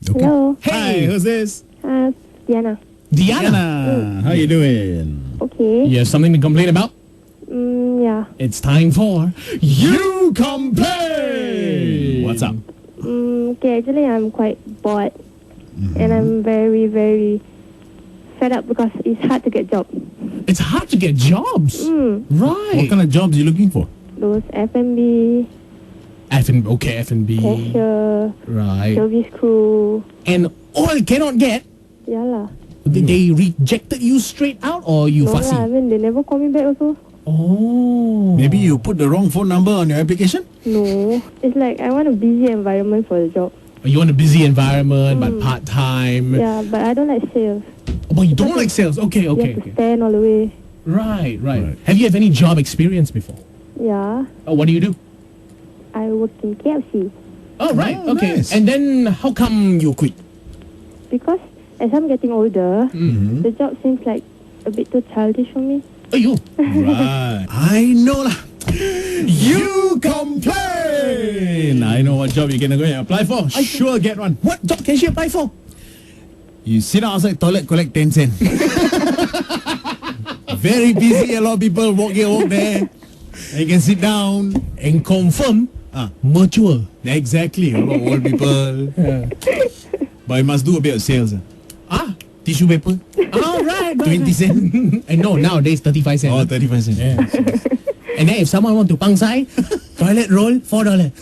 Okay. Hello. Hey, who's this? Diana. Diana. How you doing? Okay. You have something to complain about? Yeah. It's time for You Complain! What's up? Okay, actually I'm quite bored. And I'm very, very fed up because it's hard to get job. It's hard to get jobs. What Right. kind of jobs you looking for? Those F&B, F&B. cashier, Right. service crew. And all cannot get, Yeah lah. they rejected you straight out or you No fussy? lah, I mean they never call me back also. Oh. Maybe you put the wrong phone number on your application? No. It's like I want a busy environment for the job. You want a busy environment, but part-time. Yeah, but I don't like sales. But you don't like sales. Okay, You okay, have to okay. stand all the way. Right. Right. Have you any job experience before? Yeah. What do you do? I work in KFC. Oh, right. Oh, Okay. nice. And then how come you quit? Because as I'm getting older, Mm-hmm. the job seems like a bit too childish for me. Oh, you. Right. I know lah. You complain. I know what job you're gonna go and apply for. Sure, get one. What job can she apply for? You sit outside toilet, collect 10 cents. Very busy, a lot of people walk here, walk there. And you can sit down. And confirm Ah, mature. exactly. A lot of old people. But you must do a bit of sales. Tissue paper, All right. 20 cents. And no, nowadays 35 cents. Oh, 35 cents. Yes. And then if someone want to pangsai, toilet roll, $4.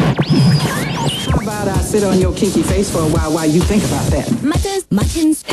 How about I sit on your kinky face for a while you think about that? Muttons. It's Muttons.